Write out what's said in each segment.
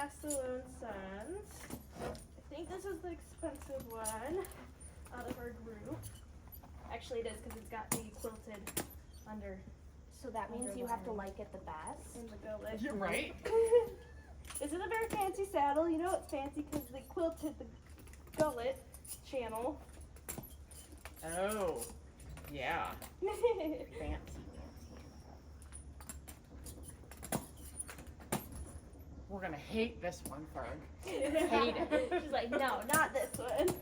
Castleton Sons. I think this is the expensive one out of our group. Actually, it is because it's got the quilted under. So that means you have to like it the best. In the gullet. You're right. This is a very fancy saddle. You know it's fancy because they quilted the gullet channel. Oh, yeah. Fancy. We're gonna hate this one, Ferg. Hate it. She's like, no, not this one. I know.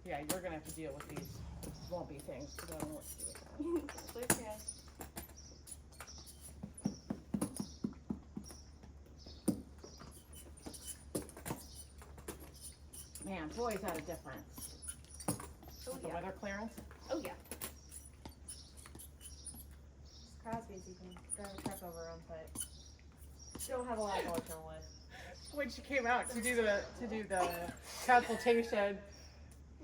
Yeah, you're gonna have to deal with these lumpy things because I don't know what to do with that. It's okay. Man, boy, is that a difference. Oh, The yeah. weather clearance. Oh, yeah. Crosby's, you can drive a truck over them, but you don't have a lot of going on with. When she came out to do the consultation,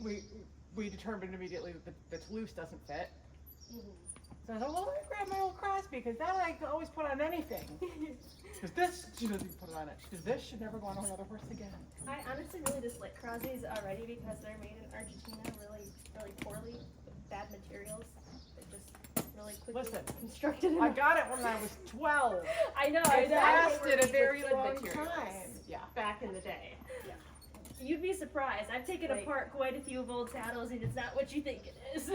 we determined immediately that the Toulouse doesn't fit. So I thought, well, let me grab my old Crosby because that I can always put on anything. Because this, she doesn't even put it on it. Because this should never go on another horse again. I honestly really dislike Crosby's already because they're made in Argentina really, really poorly with bad materials. They're just really quickly Listen, constructed. I got it when I was 12. I know. It lasted a With very good long materials. time. Yeah. Back in the day. You'd be surprised. I've taken Like- apart quite a few of old saddles, and it's not what you think it is.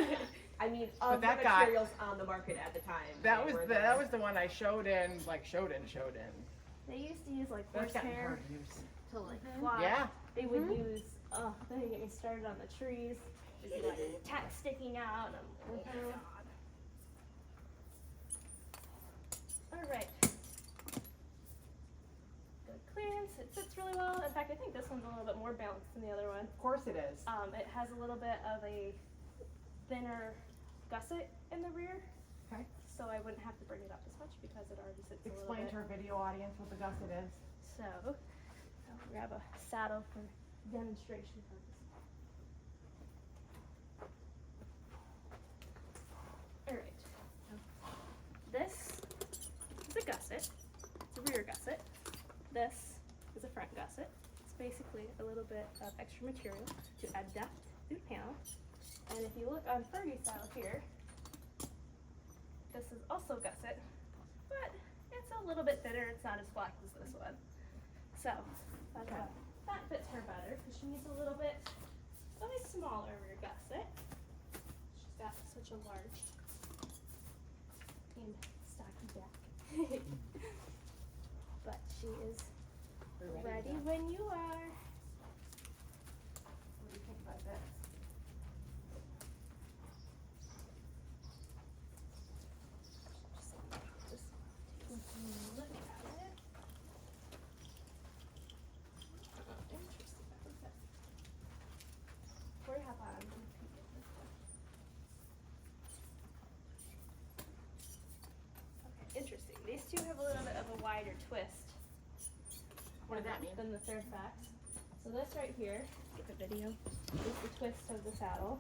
I mean, But of the that guy- materials on the market at the time. That they was were that was the one I showed in. They used to use like That's gotten horsehair hard to use. to like Mhm. fly. Yeah. They would use. Oh, then you get me started on the trees. There'd be like tack sticking out. And I'm like, oh God. All right. Good clearance. It sits really well. In fact, I think this one's a little bit more balanced than the other one. Of course it is. It has a little bit of a thinner gusset in the rear. Okay. So I wouldn't have to bring it up as much because it already sits a little Explain bit. to our video audience what the gusset is. So I'll grab a saddle for demonstration purposes. All right. This is a gusset. It's a rear gusset. This is a front gusset. It's basically a little bit of extra material to add depth to the panel. And if you look on Fergie's saddle here, this is also gusset, but it's a little bit thinner. It's not as flat as this one. So that fits her better because she needs a little bit of a smaller rear gusset. She's got such a large and stocky back. But she is ready when you are. What do you think about this? Just taking a look at it. Interesting. Okay. Before you hop on, I'm gonna peek at this one. Okay, interesting. These two have a little bit of a wider twist. What does that mean? Than the Fairfax. So this right here, get the video, is the twist of the saddle.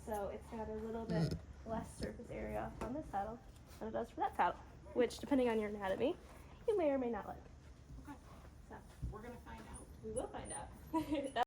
So it's got a little bit less surface area on this saddle than it does for that saddle, which depending on your anatomy, you may or may not like. Okay. So We're gonna find out. we will find out.